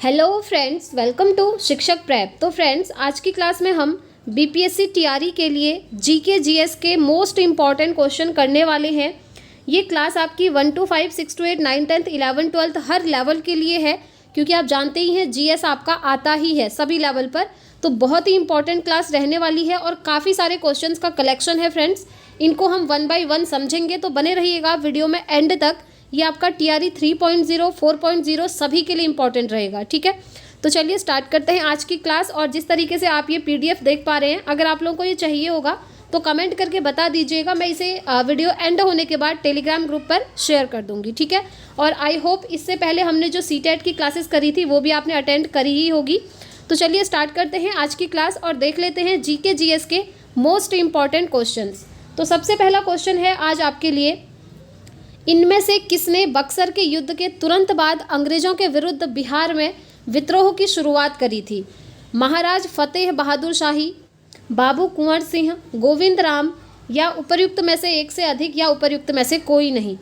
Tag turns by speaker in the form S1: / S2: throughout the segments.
S1: Hello friends, welcome to शिक्षक prep. तो friends, आज की क्लास में हम बीपीएससी टीआरई के लिए जीके जीएस के मोस्ट इम्पॉर्टेंट क्वेश्चन करने वाले हैं। ये क्लास आपकी 1 to 5, 6 to 8, 9, 10, 11, 12 हर लेवल के लिए है, क्योंकि आप जानते ही हैं जीएस आपका आता ही है सभी लेवल पर। तो बहुत ही इंपॉर्टेंट क्लास रहने वाली है और काफ़ी सारे क्वेश्चंस का कलेक्शन है फ्रेंड्स। इनको हम 1 by 1 समझेंगे, तो बने रहिएगा वीडियो में एंड तक। ये आपका टीआरई 3.0, 4.0 सभी के लिए इंपॉर्टेंट रहेगा, ठीक है। तो चलिए स्टार्ट करते हैं आज की क्लास। और जिस तरीके से आप ये पीडीएफ देख पा रहे हैं, अगर आप लोगों को ये चाहिए होगा तो कमेंट करके बता दीजिएगा। मैं इसे वीडियो एंड होने के बाद टेलीग्राम ग्रुप पर शेयर कर दूंगी, ठीक है। और आई होप इससे पहले हमने जो सीटेट की क्लासेस करी थी वो भी आपने अटेंड करी ही होगी। तो चलिए स्टार्ट करते हैं आज की क्लास और देख लेते हैं जीके जीएस के मोस्ट इंपॉर्टेंट क्वेश्चंस। तो सबसे पहला क्वेश्चन है आज आपके लिए, इनमें से किसने बक्सर के युद्ध के तुरंत बाद अंग्रेजों के विरुद्ध बिहार में विद्रोह की शुरुआत करी थी? महाराज फतेह बहादुर शाही, बाबू कुंवर सिंह, गोविंद राम, या उपर्युक्त में से एक से अधिक, या उपर्युक्त में से कोई नहीं।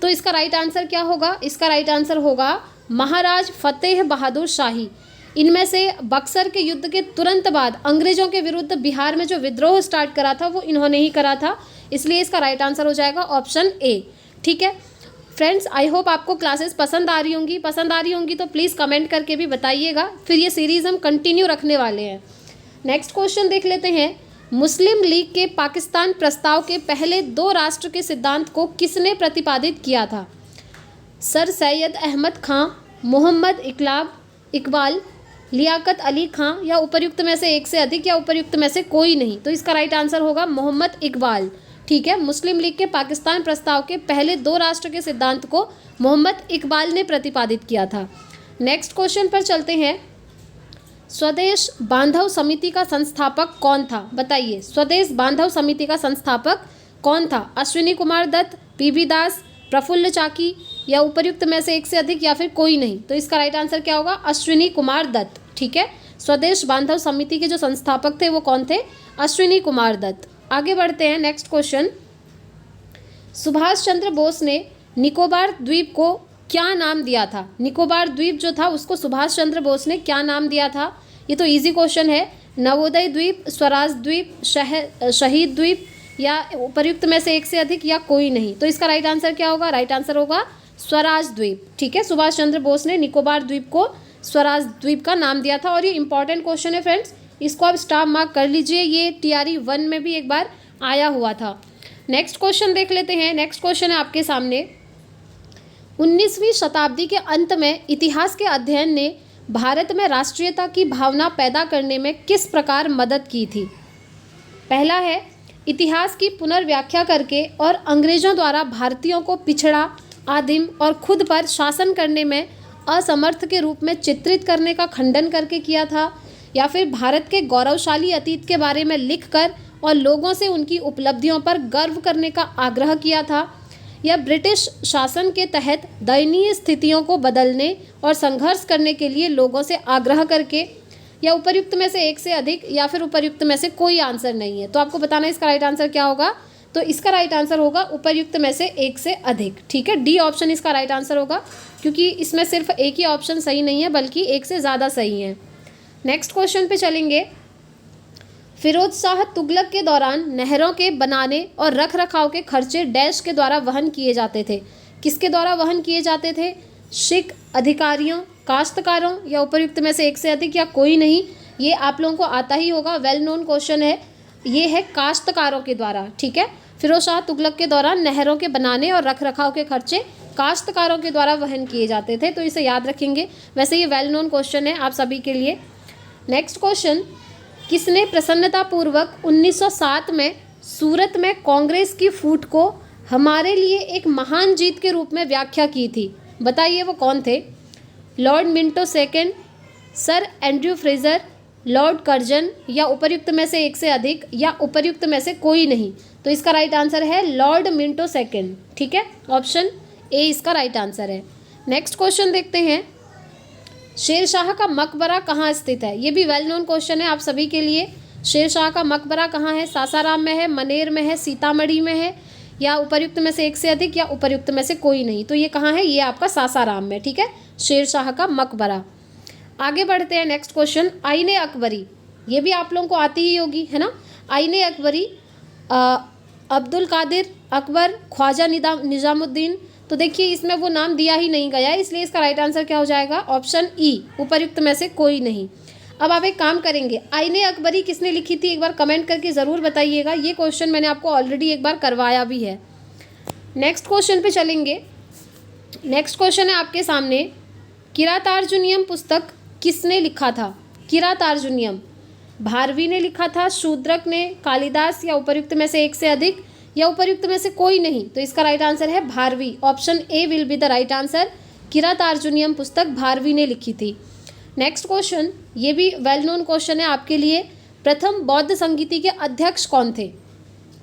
S1: तो इसका राइट आंसर क्या होगा? इसका राइट आंसर होगा महाराज फतेह बहादुर शाही। इनमें से बक्सर के युद्ध के तुरंत बाद अंग्रेजों के विरुद्ध बिहार में जो विद्रोह स्टार्ट करा था वो इन्होंने ही करा था, इसलिए इसका राइट आंसर हो जाएगा ऑप्शन ए, ठीक है। फ्रेंड्स, आई होप आपको क्लासेस पसंद आ रही होंगी तो प्लीज़ कमेंट करके भी बताइएगा। फिर ये सीरीज़ हम कंटिन्यू रखने वाले हैं। नेक्स्ट क्वेश्चन देख लेते हैं, मुस्लिम लीग के पाकिस्तान प्रस्ताव के पहले 2 राष्ट्र के सिद्धांत को किसने प्रतिपादित किया था? सर सैयद अहमद खां, मोहम्मद इकबाल, लियाकत अली खां, या उपर्युक्त में से एक से अधिक, या उपर्युक्त में से कोई नहीं। तो इसका राइट आंसर होगा मोहम्मद इकबाल, ठीक है। मुस्लिम लीग के पाकिस्तान प्रस्ताव के पहले 2 राष्ट्र के सिद्धांत को मोहम्मद इकबाल ने प्रतिपादित किया था। नेक्स्ट क्वेश्चन पर चलते हैं, स्वदेश बांधव समिति का संस्थापक कौन था? बताइए, स्वदेश बांधव समिति का संस्थापक कौन था? अश्विनी कुमार दत्त, पीबी दास, प्रफुल्ल चाकी, या उपर्युक्त में से एक से अधिक, या फिर कोई नहीं। तो इसका राइट आंसर क्या होगा? अश्विनी कुमार दत्त, ठीक है। स्वदेश बांधव समिति के जो संस्थापक थे वो कौन थे? अश्विनी कुमार दत्त। आगे बढ़ते हैं, नेक्स्ट क्वेश्चन, सुभाष चंद्र बोस ने निकोबार द्वीप को क्या नाम दिया था? निकोबार द्वीप जो था उसको सुभाष चंद्र बोस ने क्या नाम दिया था? ये तो इजी क्वेश्चन है। नवोदय द्वीप, स्वराज द्वीप, शहीद द्वीप, या उपर्युक्त में से एक से अधिक, या कोई नहीं। तो इसका राइट आंसर क्या होगा? राइट आंसर होगा स्वराज द्वीप, ठीक है। सुभाष चंद्र बोस ने निकोबार द्वीप को स्वराज द्वीप का नाम दिया था। और ये इंपॉर्टेंट क्वेश्चन है फ्रेंड्स, इसको आप स्टार मार्क कर लीजिए, ये टीआरई 1 में भी एक बार आया हुआ था। नेक्स्ट क्वेश्चन देख लेते हैं। नेक्स्ट क्वेश्चन है आपके सामने, 19वीं शताब्दी के अंत में इतिहास के अध्ययन ने भारत में राष्ट्रीयता की भावना पैदा करने में किस प्रकार मदद की थी? पहला है, इतिहास की पुनर्व्याख्या करके और अंग्रेजों द्वारा भारतीयों को पिछड़ा, आदिम और खुद पर शासन करने में असमर्थ के रूप में चित्रित करने का खंडन करके किया था, या फिर भारत के गौरवशाली अतीत के बारे में लिखकर और लोगों से उनकी उपलब्धियों पर गर्व करने का आग्रह किया था, या ब्रिटिश शासन के तहत दयनीय स्थितियों को बदलने और संघर्ष करने के लिए लोगों से आग्रह करके, या उपर्युक्त में से एक से अधिक, या फिर उपर्युक्त में से कोई आंसर नहीं है। तो आपको बताना है इसका राइट आंसर क्या होगा। तो इसका राइट आंसर होगा उपर्युक्त में से एक से अधिक, ठीक है। डी ऑप्शन इसका राइट आंसर होगा, क्योंकि इसमें सिर्फ एक ही ऑप्शन सही नहीं है बल्कि एक से ज़्यादा सही है। नेक्स्ट क्वेश्चन पे चलेंगे, फिरोज शाह तुगलक के दौरान नहरों के बनाने और रख रखाव के खर्चे डैश के द्वारा वहन किए जाते थे? किसके द्वारा वहन किए जाते थे? सिख अधिकारियों, काश्तकारों, या उपर्युक्त में से एक से अधिक, या कोई नहीं। ये आप लोगों को आता ही होगा, वेल नोन क्वेश्चन है। ये है काश्तकारों के द्वारा, ठीक है। फिरोज शाह तुगलक के दौरान नहरों के बनाने और रख रखाव के खर्चे काश्तकारों के द्वारा वहन किए जाते थे, तो इसे याद रखेंगे। वैसे ये वेल नोन क्वेश्चन है आप सभी के लिए। नेक्स्ट क्वेश्चन, किसने प्रसन्नतापूर्वक 1907 में सूरत में कांग्रेस की फूट को हमारे लिए एक महान जीत के रूप में व्याख्या की थी? बताइए वो कौन थे? Lord Minto second, sir Andrew Fraser, Lord Curzon, या उपर्युक्त में से एक से अधिक, या उपर्युक्त में से कोई नहीं। तो इसका राइट आंसर है लॉर्ड मिंटो सेकंड, ठीक है। ऑप्शन ए इसका राइट आंसर है। नेक्स्ट क्वेश्चन देखते हैं, शेरशाह का मकबरा कहाँ स्थित है? ये भी वेल नोन क्वेश्चन है आप सभी के लिए। शेरशाह का मकबरा कहाँ है? सासाराम में है, मनेर में है, सीतामढ़ी में है, या उपर्युक्त में से एक से अधिक, या उपर्युक्त में से कोई नहीं। तो ये कहाँ है? ये आपका सासाराम में, ठीक है, शेरशाह का मकबरा। आगे बढ़ते हैं, नेक्स्ट क्वेश्चन, आईने अकबरी, ये भी आप लोगों को आती ही होगी, है ना। आईने अकबरी, अब्दुल कादिर अकबर, ख्वाजा निजामुद्दीन। तो देखिए इसमें वो नाम दिया ही नहीं गया है, इसलिए इसका राइट आंसर क्या हो जाएगा, ऑप्शन ई, उपर्युक्त में से कोई नहीं। अब आप एक काम करेंगे, आईने अकबरी किसने लिखी थी, एक बार कमेंट करके ज़रूर बताइएगा। ये क्वेश्चन मैंने आपको ऑलरेडी एक बार करवाया भी है। नेक्स्ट क्वेश्चन पे चलेंगे। नेक्स्ट क्वेश्चन है आपके सामने, किरातार्जुनीयम पुस्तक किसने लिखा था। किरातार्जुनीयम भारवी ने लिखा था, शूद्रक ने, कालिदास, या उपर्युक्त में से एक से अधिक, या उपर्युक्त में से कोई नहीं। तो इसका राइट आंसर है Bharavi, option A will be the right answer. Kiratarjuniyam पुस्तक भारवी ने लिखी थी। नेक्स्ट क्वेश्चन, ये भी वेल नोन क्वेश्चन है आपके लिए, प्रथम बौद्ध संगीति के अध्यक्ष कौन थे।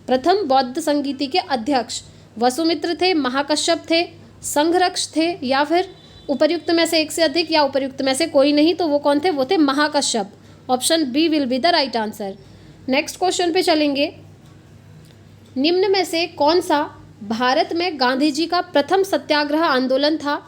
S1: प्रथम बौद्ध संगीति के अध्यक्ष वसुमित्र थे, महाकश्यप थे, संघरक्ष थे, या फिर उपर्युक्त में से एक से अधिक, या उपर्युक्त में से कोई नहीं। तो वो कौन थे, वो थे Mahakashyap, option B will be the right answer. Next question पे चलेंगे, निम्न में से कौन सा भारत में गांधी जी का प्रथम सत्याग्रह आंदोलन था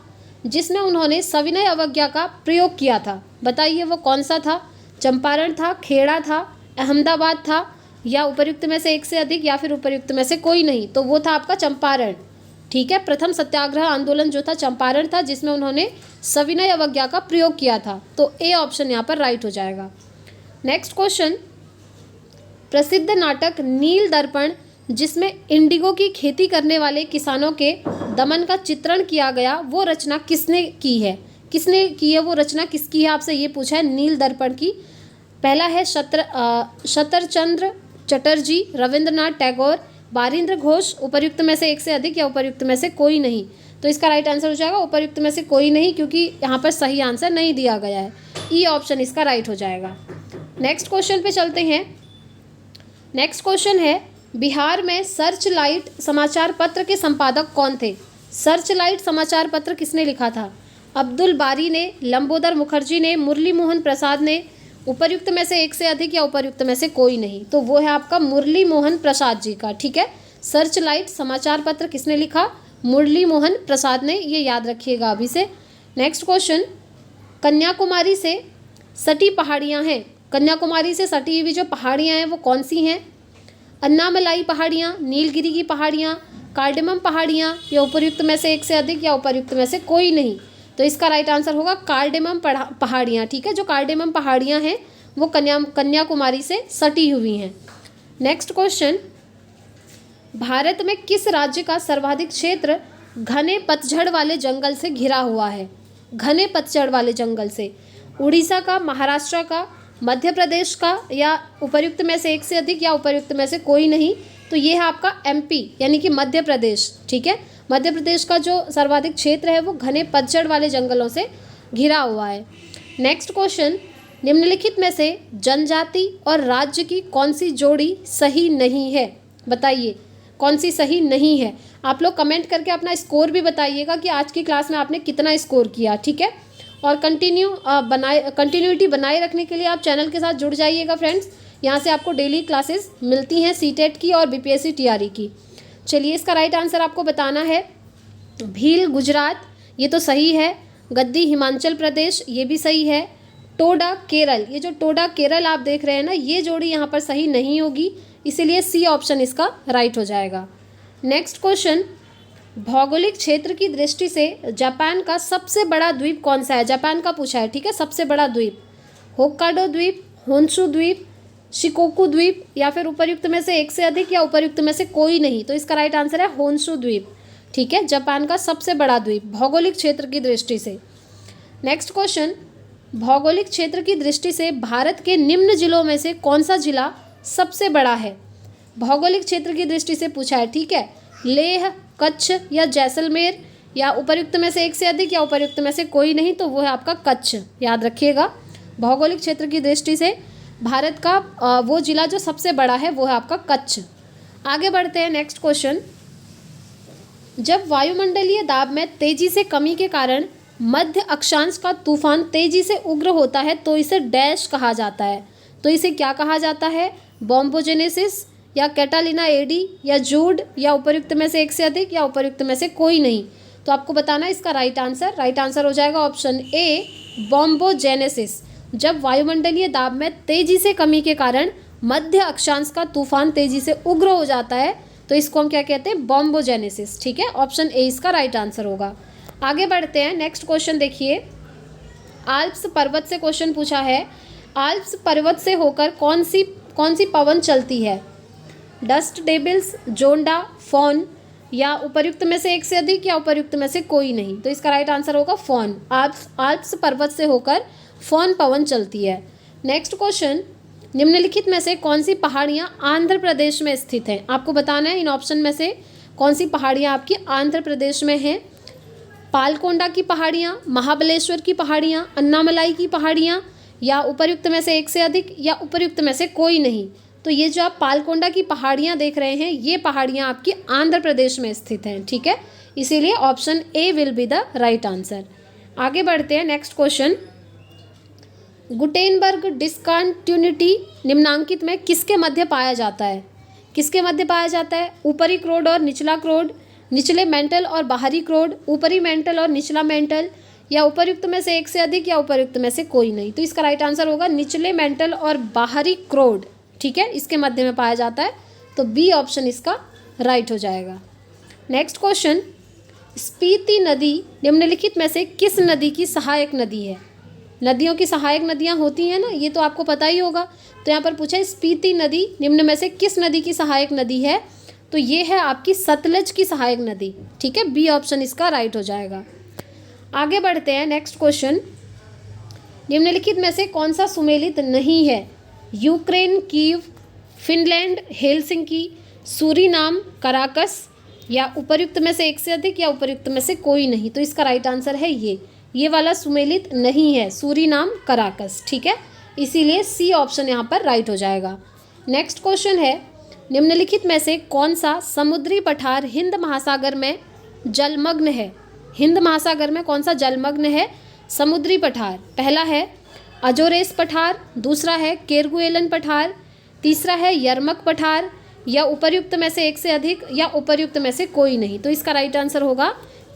S1: जिसमें उन्होंने सविनय अवज्ञा का प्रयोग किया था। बताइए वो कौन सा था, चंपारण था, खेड़ा था, अहमदाबाद था, या उपर्युक्त में से एक से अधिक, या फिर उपर्युक्त में से कोई नहीं। तो वो था आपका चंपारण, ठीक है। प्रथम सत्याग्रह आंदोलन जो था चंपारण था, जिसमें उन्होंने सविनय अवज्ञा का प्रयोग किया था। तो ए ऑप्शन यहाँ पर राइट हो जाएगा। नेक्स्ट क्वेश्चन, प्रसिद्ध नाटक नील दर्पण जिसमें इंडिगो की खेती करने वाले किसानों के दमन का चित्रण किया गया, वो रचना किसने की है। किसने की है वो रचना, किसकी है, आपसे ये पूछा है नील दर्पण की। पहला है शतरचंद्र चटर्जी, रविंद्रनाथ टैगोर, बारिंद्र घोष, उपर्युक्त में से एक से अधिक, या उपर्युक्त में से कोई नहीं। तो इसका राइट आंसर हो जाएगा उपर्युक्त में से कोई नहीं, क्योंकि यहाँ पर सही आंसर नहीं दिया गया है। ई ऑप्शन इसका राइट हो जाएगा। नेक्स्ट क्वेश्चन पे चलते हैं। नेक्स्ट क्वेश्चन है, बिहार में सर्च लाइट समाचार पत्र के संपादक कौन थे। सर्च लाइट समाचार पत्र किसने लिखा था, अब्दुल बारी ने, लंबोदर मुखर्जी ने, मुरली मोहन प्रसाद ने, उपर्युक्त में से एक से अधिक, या उपर्युक्त में से कोई नहीं। तो वो है आपका मुरली मोहन प्रसाद जी का, ठीक है। सर्च लाइट समाचार पत्र किसने लिखा, मुरली मोहन प्रसाद ने, ये याद रखिएगा अभी से। नेक्स्ट क्वेश्चन, कन्याकुमारी से सटी पहाड़ियाँ हैं, कन्याकुमारी से सटी हुई जो पहाड़ियाँ हैं वो कौन सी हैं, अन्नामलाई पहाड़ियाँ, नीलगिरी की पहाड़ियाँ, कार्डेमम पहाड़ियाँ, या उपर्युक्त में से एक से अधिक, या उपर्युक्त में से कोई नहीं। तो इसका राइट आंसर होगा कार्डेमम पहाड़ियाँ, ठीक है। जो कार्डेमम पहाड़ियाँ हैं वो कन्याकुमारी से सटी हुई हैं। नेक्स्ट क्वेश्चन, भारत में किस राज्य का सर्वाधिक क्षेत्र घने पतझड़ वाले जंगल से घिरा हुआ है। घने पतझड़ वाले जंगल से, उड़ीसा का, महाराष्ट्र का, मध्य प्रदेश का, या उपर्युक्त में से एक से अधिक, या उपर्युक्त में से कोई नहीं। तो ये है आपका एमपी यानी कि मध्य प्रदेश, ठीक है। मध्य प्रदेश का जो सर्वाधिक क्षेत्र है वो घने पतझड़ वाले जंगलों से घिरा हुआ है। नेक्स्ट क्वेश्चन, निम्नलिखित में से जनजाति और राज्य की कौन सी जोड़ी सही नहीं है। बताइए कौन सी सही नहीं है। आप लोग कमेंट करके अपना स्कोर भी बताइएगा कि आज की क्लास में आपने कितना स्कोर किया, ठीक है। और कंटिन्यूटी बनाए रखने के लिए आप चैनल के साथ जुड़ जाइएगा फ्रेंड्स। यहाँ से आपको डेली क्लासेस मिलती हैं सीटेट की और बीपीएससी टीआरई की। चलिए इसका राइट आंसर आपको बताना है। भील गुजरात, ये तो सही है। गद्दी हिमाचल प्रदेश, ये भी सही है। टोडा केरल, ये जो टोडा केरल आप देख रहे हैं ना, ये जोड़ी यहाँ पर सही नहीं होगी, इसीलिए सी ऑप्शन इसका राइट हो जाएगा। नेक्स्ट क्वेश्चन, भौगोलिक क्षेत्र की दृष्टि से जापान का सबसे बड़ा द्वीप कौन सा है। जापान का पूछा है, ठीक है। सबसे बड़ा द्वीप, होक्काइडो द्वीप, होन्शु द्वीप, शिकोकू द्वीप, या फिर उपर्युक्त में से एक से अधिक, या उपर्युक्त में से कोई नहीं। तो इसका राइट आंसर है होन्शु द्वीप, ठीक है। जापान का सबसे बड़ा द्वीप भौगोलिक क्षेत्र की दृष्टि से। नेक्स्ट क्वेश्चन, भौगोलिक क्षेत्र की दृष्टि से भारत के निम्न जिलों में से कौन सा जिला सबसे बड़ा है। भौगोलिक क्षेत्र की दृष्टि से पूछा है, ठीक है। लेह, कच्छ, या जैसलमेर, या उपर्युक्त में से एक से अधिक, या उपर्युक्त में से कोई नहीं। तो वो है आपका कच्छ, याद रखिएगा। भौगोलिक क्षेत्र की दृष्टि से भारत का वो जिला जो सबसे बड़ा है वो है आपका कच्छ। आगे बढ़ते हैं। नेक्स्ट क्वेश्चन, जब वायुमंडलीय दाब में तेजी से कमी के कारण मध्य अक्षांश का तूफान तेजी से उग्र होता है तो इसे डैश कहा जाता है। तो इसे क्या कहा जाता है, बॉम्बोजेनेसिस, या कैटालिना एडी, या जूड, या उपर्युक्त में से एक से अधिक, या उपर्युक्त में से कोई नहीं। तो आपको बताना है इसका राइट आंसर हो जाएगा ऑप्शन ए बॉम्बोजेनेसिस। जब वायुमंडलीय दाब में तेजी से कमी के कारण मध्य अक्षांश का तूफान तेजी से उग्र हो जाता है तो इसको हम क्या कहते हैं, बॉम्बोजेनेसिस। ठीक है, ऑप्शन ए इसका राइट आंसर होगा। आगे बढ़ते हैं, नेक्स्ट क्वेश्चन देखिए। आल्प्स पर्वत से क्वेश्चन पूछा है, आल्प्स पर्वत से होकर कौन सी पवन चलती है? डस्ट डेबिल्स, जोंडा, फॉन, या उपर्युक्त में से एक से अधिक या उपर्युक्त में से कोई नहीं। तो इसका राइट आंसर होगा फॉन। आल्प्स पर्वत से होकर फॉन पवन चलती है। नेक्स्ट क्वेश्चन, निम्नलिखित में से कौन सी पहाड़ियाँ आंध्र प्रदेश में स्थित हैं? आपको बताना है इन ऑप्शन में से कौन सी पहाड़ियाँ आपकी आंध्र प्रदेश में हैं। पालकोंडा की पहाड़ियाँ, महाबलेश्वर की पहाड़ियाँ, अन्नामलाई की पहाड़ियाँ, या उपर्युक्त में से एक से अधिक या उपर्युक्त में से कोई नहीं। तो ये जो आप पालकोंडा की पहाड़ियाँ देख रहे हैं, ये पहाड़ियाँ आपकी आंध्र प्रदेश में स्थित हैं। ठीक है, इसीलिए option A will be the right answer. आगे बढ़ते हैं, नेक्स्ट क्वेश्चन। गुटेनबर्ग डिस्कंटिन्यूटी निम्नांकित में किसके मध्य पाया जाता है? किसके मध्य पाया जाता है? ऊपरी क्रोड और निचला क्रोड, निचले मेंटल और बाहरी क्रोड, ऊपरी मेंटल और निचला मेंटल, या उपर्युक्त में से एक से अधिक या उपर्युक्त में से कोई नहीं। तो इसका राइट आंसर होगा निचले मेंटल और बाहरी क्रोड। ठीक है, इसके मध्य में पाया जाता है, तो बी ऑप्शन इसका राइट हो जाएगा। नेक्स्ट क्वेश्चन, स्पीति नदी निम्नलिखित में से किस नदी की सहायक नदी है? नदियों की सहायक नदियाँ होती हैं ना, ये तो आपको पता ही होगा। तो यहाँ पर पूछा है स्पीति नदी निम्न में से किस नदी की सहायक नदी है? तो ये है आपकी सतलज की सहायक नदी। ठीक है, बी ऑप्शन इसका राइट हो जाएगा। आगे बढ़ते हैं, नेक्स्ट क्वेश्चन। निम्नलिखित में से कौन सा सुमेलित नहीं है? Ukraine Kyiv, Finland Helsinki, Suriname Caracas, या उपर्युक्त में से एक से अधिक या उपर्युक्त में से कोई नहीं। तो इसका राइट आंसर है ये वाला सुमेलित नहीं है, सूरीनाम कराकस। ठीक है, इसीलिए सी ऑप्शन यहाँ पर राइट हो जाएगा। नेक्स्ट क्वेश्चन है, निम्नलिखित में से कौन सा समुद्री पठार हिंद महासागर में जलमग्न है? हिंद महासागर में कौन सा जलमग्न है समुद्री पठार? पहला है अजोरेस पठार, दूसरा है केरगुएलन पठार, तीसरा है यरमक पठार, या उपर्युक्त में से एक से अधिक या उपर्युक्त में से कोई नहीं। तो इसका राइट आंसर होगा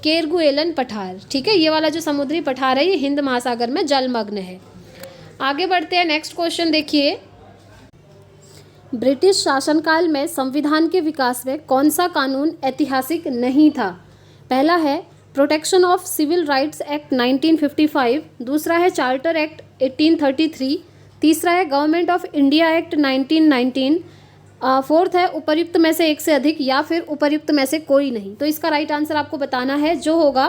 S1: केरगुएलन पठार। ठीक है, ये वाला जो समुद्री पठार है ये हिंद महासागर में जलमग्न है। आगे बढ़ते हैं, नेक्स्ट क्वेश्चन देखिए। ब्रिटिश शासनकाल में संविधान के विकास में कौन सा कानून ऐतिहासिक नहीं था? पहला है protection of civil rights act 1955, दूसरा है चार्टर एक्ट 1833, तीसरा है government of India act 1919, fourth है उपर्युक्त में से एक से अधिक या फिर उपर्युक्त में से कोई नहीं। तो इसका राइट आंसर आपको बताना है, जो होगा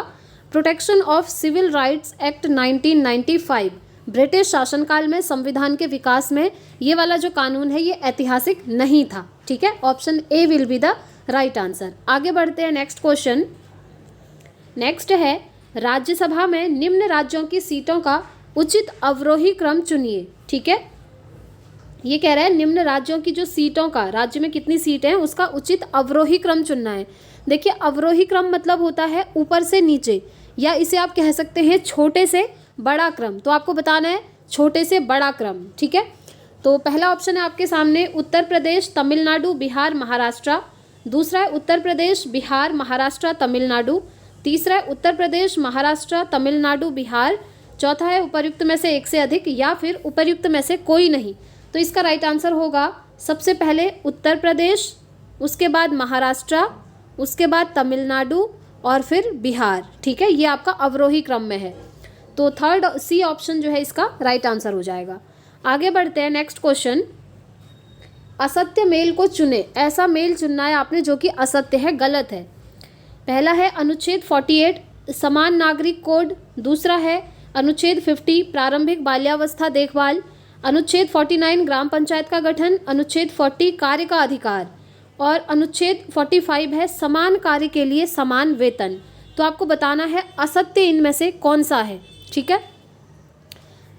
S1: protection of civil rights act 1995। British शासनकाल में संविधान के विकास में ये वाला जो कानून है ये ऐतिहासिक नहीं था। ठीक है, option A will be the right answer. आगे बढ़ते हैं, नेक्स्ट क्वेश्चन। नेक्स्ट है, राज्यसभा में निम्न राज्यों की सीटों का उचित अवरोही क्रम चुनिए। ठीक है, ये कह रहा है निम्न राज्यों की जो सीटों का, राज्य में कितनी सीटें हैं उसका उचित अवरोही क्रम चुनना है। देखिए, अवरोही क्रम मतलब होता है ऊपर से नीचे, या इसे आप कह सकते हैं छोटे से बड़ा क्रम। तो आपको बताना है छोटे से बड़ा क्रम। ठीक है, तो पहला ऑप्शन है आपके सामने उत्तर प्रदेश, तमिलनाडु, बिहार, महाराष्ट्र, दूसरा है उत्तर प्रदेश, बिहार, महाराष्ट्र, तमिलनाडु, तीसरा है उत्तर प्रदेश, महाराष्ट्र, तमिलनाडु, बिहार, चौथा है उपर्युक्त में से एक से अधिक या फिर उपर्युक्त में से कोई नहीं। तो इसका राइट आंसर होगा सबसे पहले उत्तर प्रदेश, उसके बाद महाराष्ट्र, उसके बाद तमिलनाडु और फिर बिहार। ठीक है, ये आपका अवरोही क्रम में है। तो थर्ड सी ऑप्शन जो है इसका राइट आंसर हो जाएगा। आगे बढ़ते हैं, नेक्स्ट क्वेश्चन। असत्य मेल को चुने। ऐसा मेल चुनना है आपने जो कि असत्य है, गलत है। पहला है अनुच्छेद 48 समान नागरिक कोड, दूसरा है अनुच्छेद 50 प्रारंभिक बाल्यावस्था देखभाल, अनुच्छेद 49 ग्राम पंचायत का गठन, अनुच्छेद 40 कार्य का अधिकार, और अनुच्छेद 45 है समान कार्य के लिए समान वेतन। तो आपको बताना है असत्य इनमें से कौन सा है। ठीक है,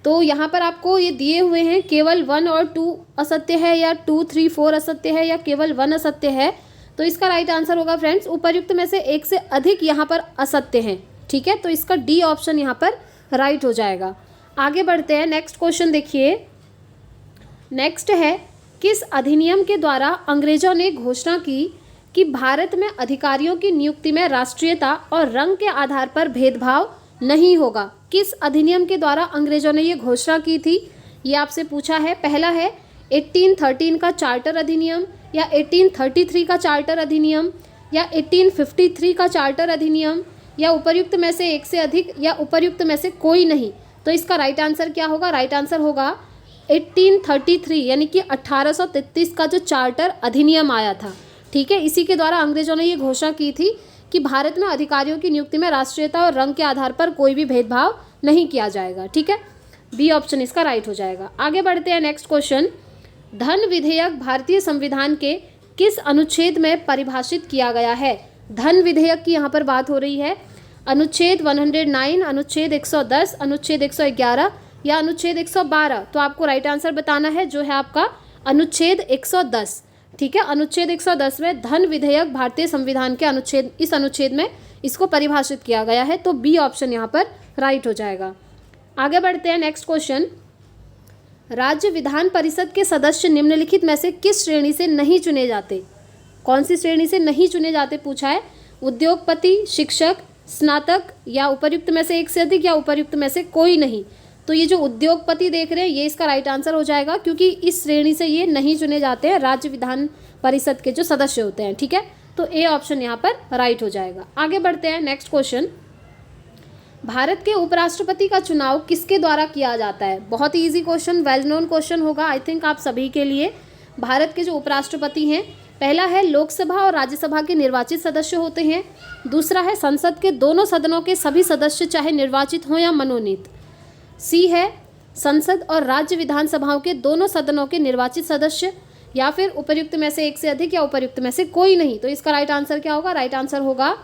S1: तो यहाँ पर आपको ये दिए हुए हैं, केवल 1 और 2 असत्य है, या 2, 3, 4 असत्य है, या केवल 1 असत्य है। तो इसका राइट आंसर होगा फ्रेंड्स उपर्युक्त में से एक से अधिक यहाँ पर असत्य हैं। ठीक है, तो इसका डी ऑप्शन यहाँ पर राइट हो जाएगा। आगे बढ़ते हैं, नेक्स्ट क्वेश्चन देखिए। नेक्स्ट है, किस अधिनियम के द्वारा अंग्रेजों ने घोषणा की कि भारत में अधिकारियों की नियुक्ति में राष्ट्रीयता और रंग के आधार पर भेदभाव नहीं होगा। किस अधिनियम के द्वारा अंग्रेजों ने ये घोषणा की थी, ये आपसे पूछा है। पहला है 1813 का चार्टर अधिनियम, या 1833 का चार्टर अधिनियम, या 1853 का चार्टर अधिनियम, या उपर्युक्त में से एक से अधिक, या उपर्युक्त में से कोई नहीं। तो इसका राइट आंसर क्या होगा? राइट आंसर होगा 1833, यानी कि 1833 का जो चार्टर अधिनियम आया था, ठीक है, इसी के द्वारा अंग्रेजों ने ये घोषणा की थी कि भारत में अधिकारियों की नियुक्ति में राष्ट्रीयता और रंग के आधार पर कोई भी भेदभाव नहीं किया जाएगा। ठीक है, बी ऑप्शन इसका राइट हो जाएगा। आगे बढ़ते हैं, नेक्स्ट क्वेश्चन। धन विधेयक भारतीय संविधान के किस अनुच्छेद में परिभाषित किया गया है? धन विधेयक की यहाँ पर बात हो रही है। अनुच्छेद 109, अनुच्छेद 110, अनुच्छेद 111 या अनुच्छेद 112। तो आपको राइट आंसर बताना है, जो है आपका अनुच्छेद 110। ठीक है, अनुच्छेद 110 में धन विधेयक भारतीय संविधान के अनुच्छेद, इस अनुच्छेद में इसको परिभाषित किया गया है। तो बी ऑप्शन यहाँ पर राइट हो जाएगा। आगे बढ़ते हैं, नेक्स्ट क्वेश्चन। राज्य विधान परिषद के सदस्य निम्नलिखित में से किस श्रेणी से नहीं चुने जाते? कौन सी श्रेणी से नहीं चुने जाते पूछा है। उद्योगपति, शिक्षक, स्नातक, या उपर्युक्त में से एक से अधिक, या उपर्युक्त में से कोई नहीं। तो ये जो उद्योगपति देख रहे हैं, ये इसका राइट आंसर हो जाएगा, क्योंकि इस श्रेणी से ये नहीं चुने जाते हैं, राज्य विधान परिषद के जो सदस्य होते हैं। ठीक है, तो ए ऑप्शन यहाँ पर राइट हो जाएगा। आगे बढ़ते हैं, नेक्स्ट क्वेश्चन। भारत के उपराष्ट्रपति का चुनाव किसके द्वारा किया जाता है? बहुत ही easy question, well known question होगा आई थिंक आप सभी के लिए। भारत के जो उपराष्ट्रपति हैं, पहला है लोकसभा और राज्यसभा के निर्वाचित सदस्य होते हैं। दूसरा है संसद के दोनों सदनों के सभी सदस्य, चाहे निर्वाचित हों या मनोनीत। सी है संसद और राज्य विधानसभाओं के दोनों सदनों के निर्वाचित सदस्य, या फिर उपर्युक्त में से एक से अधिक, या उपर्युक्त में से कोई नहीं। तो इसका राइट आंसर क्या होगा? राइट आंसर होगा,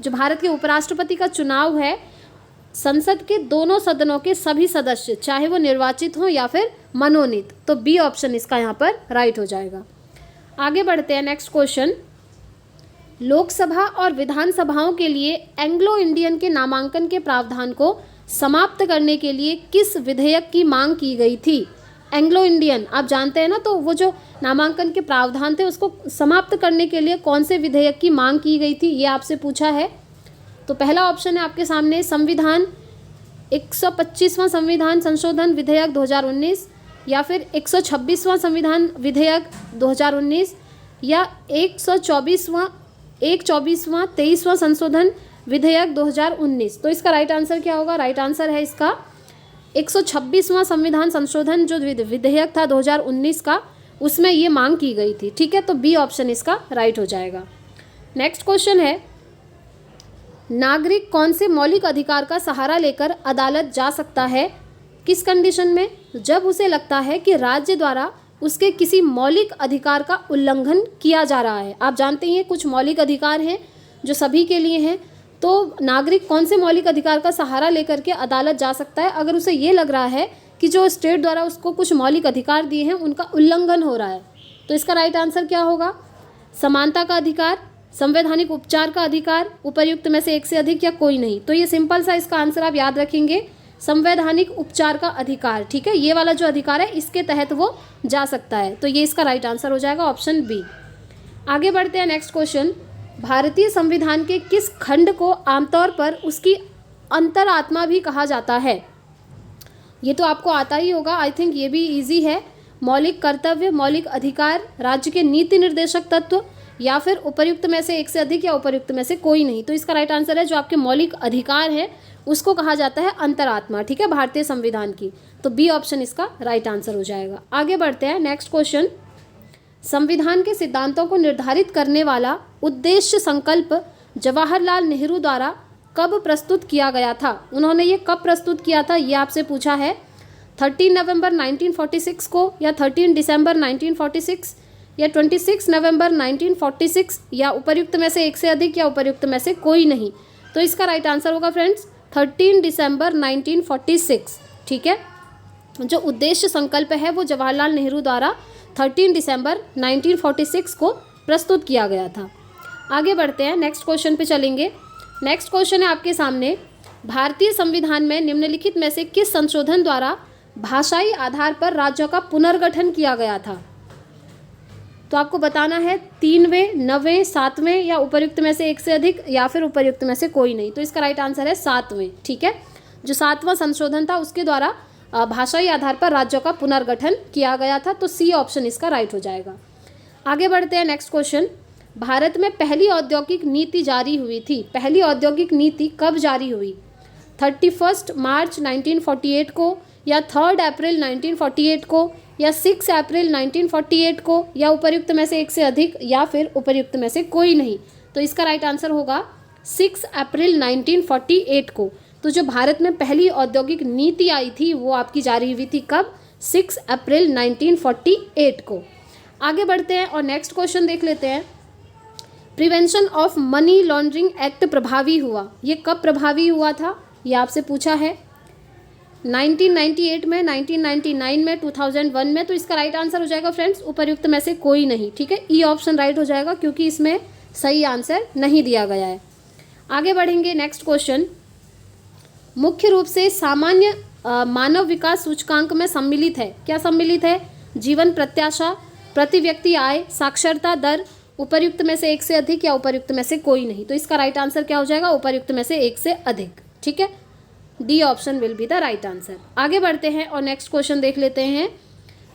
S1: जो भारत के उपराष्ट्रपति का चुनाव है, संसद के दोनों सदनों के सभी सदस्य, चाहे वो निर्वाचित हों या फिर मनोनीत। तो बी ऑप्शन इसका यहाँ पर राइट हो जाएगा। आगे बढ़ते हैं, नेक्स्ट क्वेश्चन। लोकसभा और विधानसभाओं के लिए एंग्लो इंडियन के नामांकन के प्रावधान को समाप्त करने के लिए किस विधेयक की मांग की गई थी? एंग्लो इंडियन आप जानते हैं ना, तो वो जो नामांकन के प्रावधान थे उसको समाप्त करने के लिए कौन से विधेयक की मांग की गई थी, ये आपसे पूछा है। तो पहला ऑप्शन है आपके सामने संविधान 125वां संविधान संशोधन विधेयक 2019, या फिर 126वां संविधान विधेयक 2019, या 124वां 23वां संशोधन विधेयक 2019। तो इसका राइट आंसर क्या होगा? राइट आंसर है इसका 126वां संविधान संशोधन जो विधेयक था 2019 का, उसमें ये मांग की गई थी। ठीक है, तो बी ऑप्शन इसका राइट हो जाएगा। नेक्स्ट क्वेश्चन है, नागरिक कौन से मौलिक अधिकार का सहारा लेकर अदालत जा सकता है? किस कंडीशन में? जब उसे लगता है कि राज्य द्वारा उसके किसी मौलिक अधिकार का उल्लंघन किया जा रहा है। आप जानते हैं कुछ मौलिक अधिकार हैं जो सभी के लिए हैं, तो नागरिक कौन से मौलिक अधिकार का सहारा लेकर के अदालत जा सकता है? अगर उसे ये लग रहा है कि जो स्टेट द्वारा उसको कुछ मौलिक अधिकार दिए हैं उनका उल्लंघन हो रहा है। तो इसका राइट आंसर क्या होगा? समानता का अधिकार, संवैधानिक उपचार का अधिकार, उपर्युक्त में से एक से अधिक, या कोई नहीं। तो ये सिंपल सा इसका आंसर आप याद रखेंगे, संवैधानिक उपचार का अधिकार। ठीक है, ये वाला जो अधिकार है इसके तहत वो जा सकता है। तो ये इसका राइट आंसर हो जाएगा, ऑप्शन बी। आगे बढ़ते हैं, नेक्स्ट क्वेश्चन। भारतीय संविधान के किस खंड को आमतौर पर उसकी अंतरात्मा भी कहा जाता है? ये तो आपको आता ही होगा, आई थिंक ये भी इजी है। मौलिक कर्तव्य, मौलिक अधिकार, राज्य के नीति निर्देशक तत्व, या फिर उपर्युक्त में से एक से अधिक, या उपर्युक्त में से कोई नहीं। तो इसका राइट आंसर है जो आपके मौलिक अधिकार है उसको कहा जाता है अंतरात्मा। ठीक है, भारतीय संविधान की। तो बी ऑप्शन इसका राइट आंसर हो जाएगा। आगे बढ़ते हैं, नेक्स्ट क्वेश्चन। संविधान के सिद्धांतों को निर्धारित करने वाला उद्देश्य संकल्प जवाहरलाल नेहरू द्वारा कब प्रस्तुत किया गया था? उन्होंने ये कब प्रस्तुत किया था, ये आपसे पूछा है। 13 नवंबर 1946 को, या 13 दिसंबर 1946, या 26 नवंबर 1946, या उपर्युक्त में से एक से अधिक, या उपर्युक्त में से कोई नहीं। तो इसका राइट आंसर होगा फ्रेंड्स 13 दिसंबर 1946। ठीक है, जो उद्देश्य संकल्प है वो जवाहरलाल नेहरू द्वारा 13 दिसंबर 1946 को प्रस्तुत किया गया था। आगे बढ़ते हैं, नेक्स्ट क्वेश्चन पे चलेंगे। नेक्स्ट क्वेश्चन है आपके सामने, भारतीय संविधान में निम्नलिखित में से किस संशोधन द्वारा भाषाई आधार पर राज्यों का पुनर्गठन किया गया था? तो आपको बताना है 3वें, 9वें, 7वें या उपर्युक्त में से एक से अधिक या फिर उपर्युक्त में से कोई नहीं। तो इसका राइट आंसर है 7वें। ठीक है, जो 7वां संशोधन था उसके द्वारा भाषाई आधार पर राज्यों का पुनर्गठन किया गया था। तो सी ऑप्शन इसका राइट हो जाएगा। आगे बढ़ते हैं नेक्स्ट क्वेश्चन। भारत में पहली औद्योगिक नीति जारी हुई थी। पहली औद्योगिक नीति कब जारी हुई? 31 मार्च 1948 को, या 3 अप्रैल 1948 को, या 6 अप्रैल 1948 को, या उपर्युक्त में से एक से अधिक या फिर उपर्युक्त में से कोई नहीं। तो इसका राइट आंसर होगा 6 अप्रैल 1948 को। तो जो भारत में पहली औद्योगिक नीति आई थी वो आपकी जारी हुई थी कब? 6 अप्रैल 1948 को। आगे बढ़ते हैं और नेक्स्ट क्वेश्चन देख लेते हैं। Prevention of money laundering act प्रभावी हुआ, ये कब प्रभावी हुआ था? ये आपसे पूछा है 1998 में, 1999 में, 2001 में। तो इसका राइट आंसर हो जाएगा फ्रेंड्स उपर्युक्त में से कोई नहीं। ठीक है, ई ऑप्शन राइट हो जाएगा क्योंकि इसमें सही आंसर नहीं दिया गया है। आगे बढ़ेंगे नेक्स्ट क्वेश्चन। मुख्य रूप से सामान्य मानव विकास सूचकांक में सम्मिलित है। क्या सम्मिलित है? जीवन प्रत्याशा, प्रति व्यक्ति आय, साक्षरता दर, उपर्युक्त में से एक से अधिक या उपर्युक्त में से कोई नहीं। तो इसका राइट आंसर क्या हो जाएगा? उपर्युक्त में से एक से अधिक। ठीक है, D option will be the right answer. आगे बढ़ते हैं और नेक्स्ट क्वेश्चन देख लेते हैं।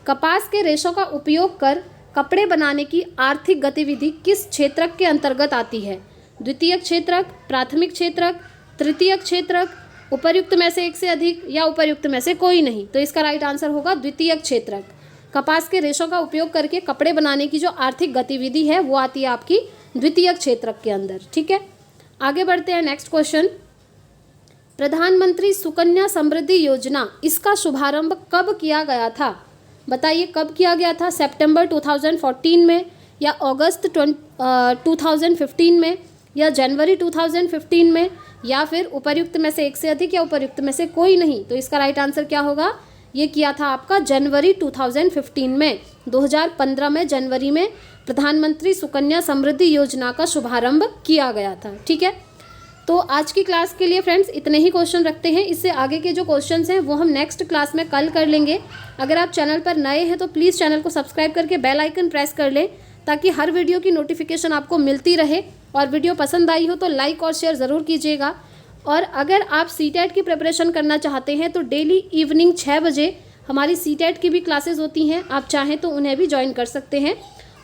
S1: कपास के रेशों का उपयोग कर कपड़े बनाने की आर्थिक गतिविधि किस क्षेत्रक के अंतर्गत आती है? द्वितीयक क्षेत्रक, प्राथमिक क्षेत्रक, तृतीयक क्षेत्रक, उपर्युक्त में से एक से अधिक या उपर्युक्त में से कोई नहीं। तो इसका राइट आंसर होगा द्वितीयक क्षेत्रक। कपास के रेशों का उपयोग करके कपड़े बनाने की जो आर्थिक गतिविधि है वो आती है आपकी द्वितीयक क्षेत्रक के अंदर। ठीक है, आगे बढ़ते हैं नेक्स्ट क्वेश्चन। प्रधानमंत्री सुकन्या समृद्धि योजना, इसका शुभारंभ कब किया गया था? बताइए कब किया गया था? सितंबर 2014 में, या अगस्त 2015 में, या जनवरी 2015 में, या फिर उपर्युक्त में से एक से अधिक या उपर्युक्त में से कोई नहीं। तो इसका राइट आंसर क्या होगा? ये किया था आपका जनवरी 2015 में। 2015 में जनवरी में प्रधानमंत्री सुकन्या समृद्धि योजना का शुभारंभ किया गया था। ठीक है, तो आज की क्लास के लिए फ्रेंड्स इतने ही क्वेश्चन रखते हैं। इससे आगे के जो क्वेश्चंस हैं वो हम नेक्स्ट क्लास में कल कर लेंगे। अगर आप चैनल पर नए हैं तो प्लीज़ चैनल को सब्सक्राइब करके बेल आइकन प्रेस कर लें ताकि हर वीडियो की नोटिफिकेशन आपको मिलती रहे। और वीडियो पसंद आई हो तो लाइक और शेयर ज़रूर कीजिएगा। और अगर आप सीटेट की प्रिपरेशन करना चाहते हैं तो डेली इवनिंग 6 बजे हमारी सीटेट की भी क्लासेस होती हैं, आप चाहें तो उन्हें भी ज्वाइन कर सकते हैं।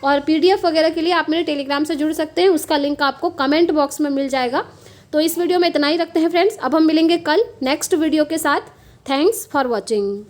S1: और PDF वगैरह के लिए आप मेरे टेलीग्राम से जुड़ सकते हैं, उसका लिंक आपको कमेंट बॉक्स में मिल जाएगा। तो इस वीडियो में इतना ही रखते हैं फ्रेंड्स। अब हम मिलेंगे कल नेक्स्ट वीडियो के साथ। Thanks for watching.